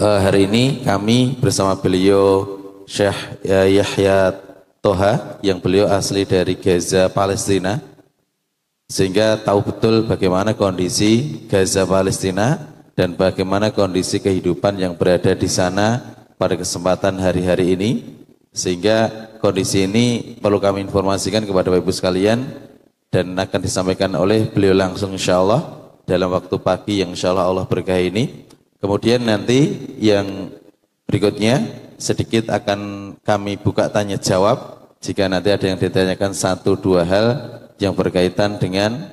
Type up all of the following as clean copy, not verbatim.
hari ini kami bersama beliau Syekh Yahya Toha yang beliau asli dari Gaza, Palestina, sehingga tahu betul bagaimana kondisi Gaza, Palestina dan bagaimana kondisi kehidupan yang berada di sana pada kesempatan hari-hari ini, sehingga kondisi ini perlu kami informasikan kepada Bapak Ibu sekalian dan akan disampaikan oleh beliau langsung insyaallah dalam waktu pagi yang insyaallah Allah berkah ini. Kemudian nanti yang berikutnya sedikit akan kami buka tanya jawab jika nanti ada yang ditanyakan 1-2 hal yang berkaitan dengan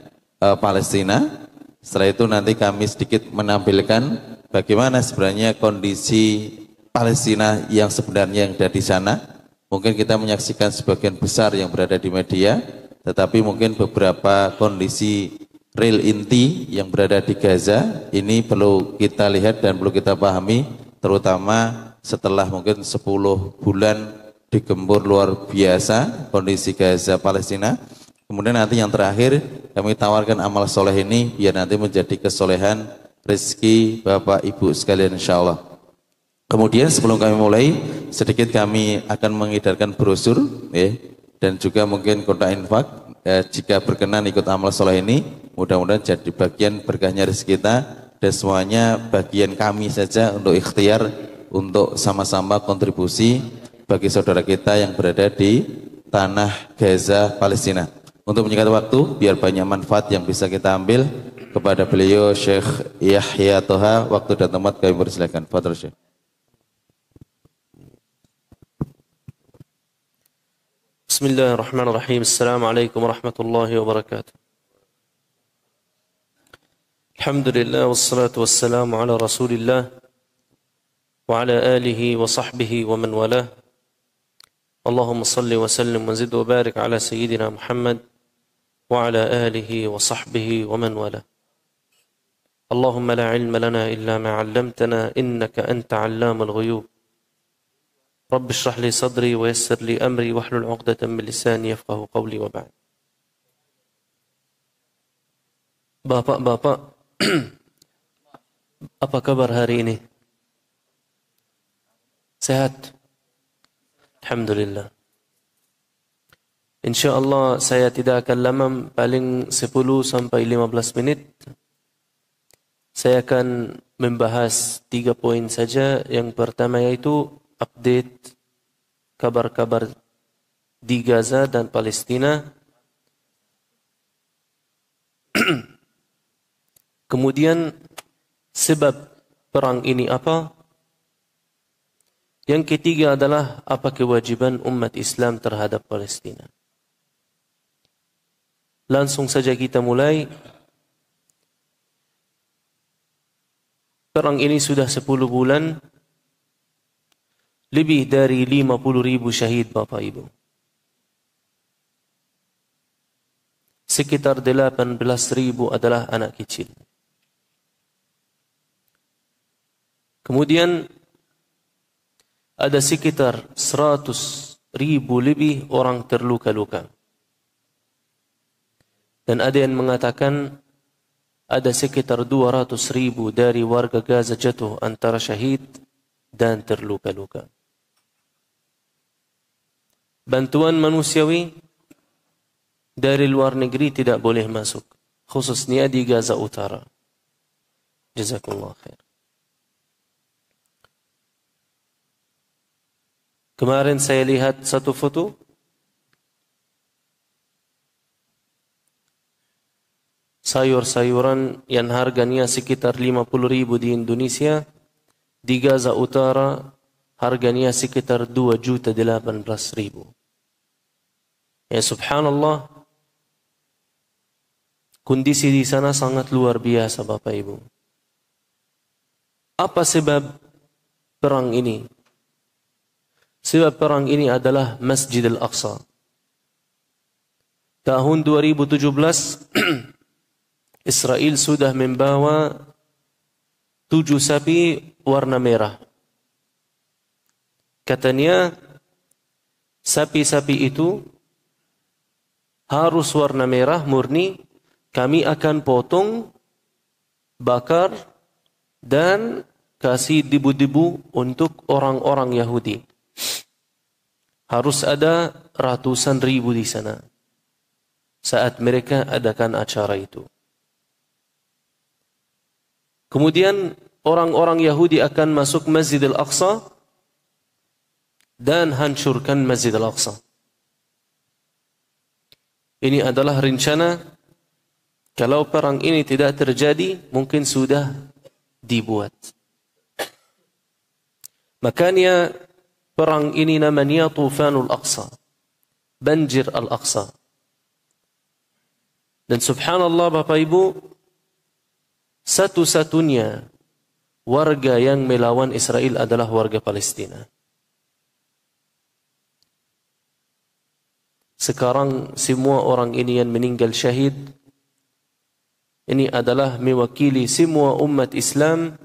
Palestina. Setelah itu nanti kami sedikit menampilkan bagaimana sebenarnya kondisi Palestina yang sebenarnya yang ada di sana. Mungkin kita menyaksikan sebagian besar yang berada di media, tetapi mungkin beberapa kondisi real inti yang berada di Gaza ini perlu kita lihat dan perlu kita pahami, terutama setelah mungkin 10 bulan digempur luar biasa kondisi Gaza Palestina. Kemudian nanti yang terakhir kami tawarkan amal soleh ini biar nanti menjadi kesolehan rezeki Bapak Ibu sekalian insyaallah. Kemudian sebelum kami mulai sedikit kami akan mengedarkan brosur dan juga mungkin kontak infak. Jika berkenan ikut amal soleh ini, mudah-mudahan jadi bagian berkahnya rezeki kita dan semuanya bagian kami saja untuk ikhtiar untuk sama-sama kontribusi bagi saudara kita yang berada di tanah Gaza, Palestina. Untuk menyingkat waktu, biar banyak manfaat yang bisa kita ambil, kepada beliau Syekh Yahya Toha, waktu dan tempat kami persilakan. Fadhil Syekh. Bismillahirrahmanirrahim. Assalamualaikum warahmatullahi wabarakatuh. Alhamdulillah wassalatu wassalamu ala Rasulillah wa ala alihi wa sahbihi wa man walah. Allahumma salli wa sallim wa zid wa barik ala sayyidina Muhammad wa ala alihi wa sahbihi wa man walah. Allahumma la ilma lana illa ma 'allamtana innaka anta 'allamul ghuyub. Rabb ishrah li sadri wa yassir li amri wahlul 'uqdatam min lisani yafqahu qawli wa ba'd. Bapak-bapak, apa kabar hari ini? Sehat? Alhamdulillah. InsyaAllah saya tidak akan lama, paling 10 sampai 15 menit. Saya akan membahas 3 poin saja. Yang pertama yaitu update kabar-kabar di Gaza dan Palestina. Kemudian sebab perang ini apa? Yang ketiga adalah apa kewajiban umat Islam terhadap Palestina. Langsung saja kita mulai. Perang ini sudah 10 bulan. Lebih dari 50.000 syahid Bapak Ibu. Sekitar 18.000 adalah anak kecil. Kemudian ada sekitar 100.000 lebih orang terluka-luka. Dan ada yang mengatakan ada sekitar 200.000 dari warga Gaza jatuh antara syahid dan terluka-luka. Bantuan manusiawi dari luar negeri tidak boleh masuk, khususnya di Gaza Utara. Jazakallah khair. Kemarin saya lihat satu foto. Sayur-sayuran yang harganya sekitar 50.000 di Indonesia, di Gaza Utara harganya sekitar 2.018.000. Ya subhanallah, kondisi di sana sangat luar biasa Bapak Ibu. Apa sebab perang ini? Sebab perang ini adalah Masjid Al-Aqsa. Tahun 2017 Israel sudah membawa 7 sapi warna merah. Katanya sapi-sapi itu harus warna merah murni. Kami akan potong, bakar, dan kasih debu-debu untuk orang-orang Yahudi. Harus ada ratusan ribu di sana saat mereka adakan acara itu. Kemudian orang-orang Yahudi akan masuk Masjid Al-Aqsa dan hancurkan Masjid Al-Aqsa. Ini adalah rencana. Kalau perang ini tidak terjadi, mungkin sudah dibuat. Makanya perang ini namanya Tufanul Aqsa, banjir Al-Aqsa. Dan subhanallah Bapak Ibu, satu-satunya warga yang melawan Israel adalah warga Palestina. Sekarang semua orang ini yang meninggal syahid, ini adalah mewakili semua umat Islam,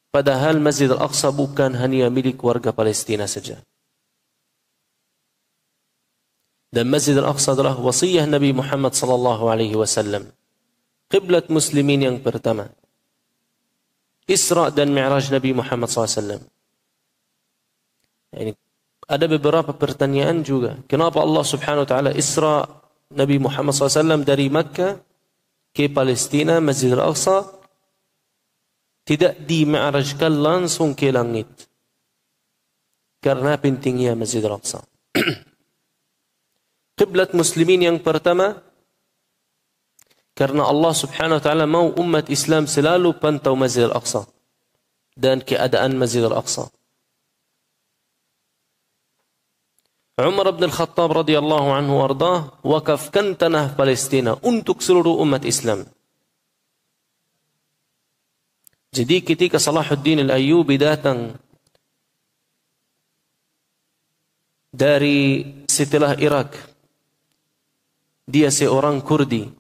padahal Masjid Al-Aqsa bukan hanya milik warga Palestina saja. Dan Masjid Al-Aqsa adalah wasiyah Nabi Muhammad sallallahu alaihi wasallam, qiblat muslimin yang pertama. Isra dan Mi'raj Nabi Muhammad sallallahu alaihi wasallam. Ini ada beberapa pertanyaan juga. Kenapa Allah Subhanahu wa taala Isra Nabi Muhammad sallallahu alaihi wasallam dari Makkah ke Palestina, Masjid Al-Aqsa, tidak di-mi'rajkan langsung ke langit? Karena pentingnya Masjid Al-Aqsa. Qiblat muslimin yang pertama, karena Allah Subhanahu wa taala mau umat Islam selalu pantau Masjid Al-Aqsa dan keadaan Masjid Al-Aqsa. Umar bin Al-Khattab radhiyallahu anhu wardah wakafkan tanah Palestina untuk seluruh umat Islam. Jadi ketika Salahuddin Al-Ayyubi datang dari setelah Irak, dia seorang Kurdi,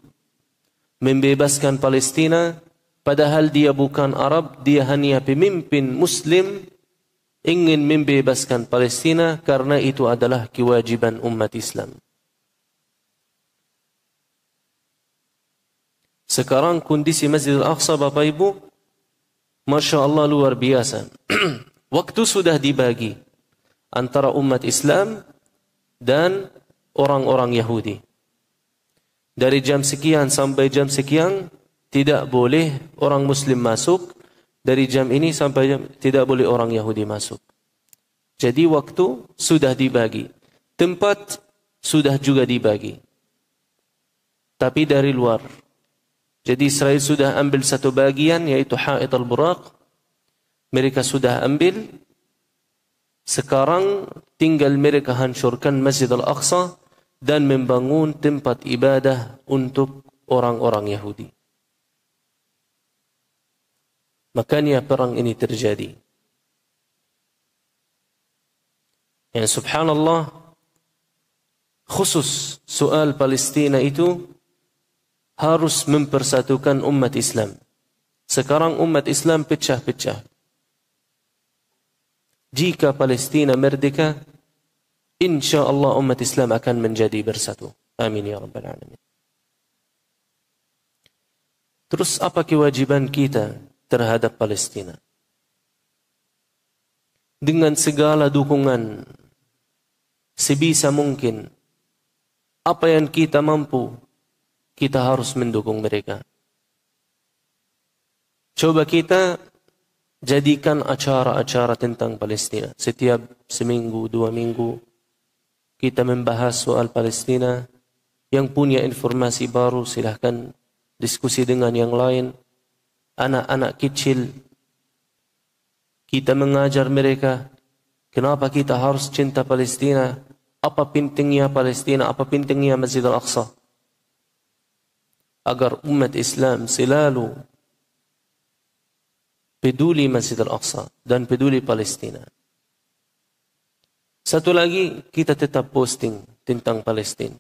membebaskan Palestina, padahal dia bukan Arab, dia hanya pemimpin Muslim, ingin membebaskan Palestina karena itu adalah kewajiban umat Islam. Sekarang kondisi Masjid Al-Aqsa Bapak Ibu, Masya Allah luar biasa. Waktu sudah dibagi antara umat Islam dan orang-orang Yahudi. Dari jam sekian sampai jam sekian tidak boleh orang Muslim masuk. Dari jam ini sampai jam tidak boleh orang Yahudi masuk. Jadi waktu sudah dibagi. Tempat sudah juga dibagi. Tapi dari luar. Jadi Israel sudah ambil satu bagian yaitu Ha'it al-Buraq. Mereka sudah ambil. Sekarang tinggal mereka hancurkan Masjid Al-Aqsa dan membangun tempat ibadah untuk orang-orang Yahudi. Makanya perang ini terjadi. Yang subhanallah, khusus soal Palestina itu harus mempersatukan umat Islam. Sekarang umat Islam pecah-pecah. Jika Palestina merdeka, insya Allah umat Islam akan menjadi bersatu. Amin ya Rabbal Alamin. Terus apa kewajiban kita terhadap Palestina? Dengan segala dukungan sebisa mungkin, apa yang kita mampu, kita harus mendukung mereka. Coba kita jadikan acara-acara tentang Palestina. Setiap seminggu, 2 minggu, kita membahas soal Palestina. Yang punya informasi baru silahkan diskusi dengan yang lain. Anak-anak kecil, kita mengajar mereka kenapa kita harus cinta Palestina, apa pentingnya Palestina, apa pentingnya Masjid Al-Aqsa, agar umat Islam selalu peduli Masjid Al-Aqsa dan peduli Palestina. Satu lagi, kita tetap posting tentang Palestina.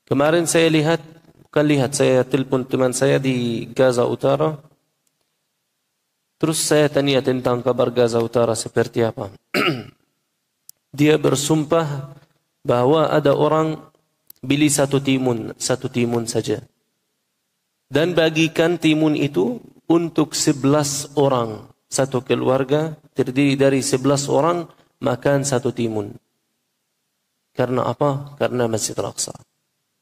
Kemarin saya saya telepon teman saya di Gaza Utara. Terus saya tanya tentang kabar Gaza Utara seperti apa. Dia bersumpah bahwa ada orang beli satu timun saja. Dan bagikan timun itu untuk 11 orang. Satu keluarga terdiri dari 11 orang makan satu timun. Karena apa? Karena Masjid Al-Aqsa.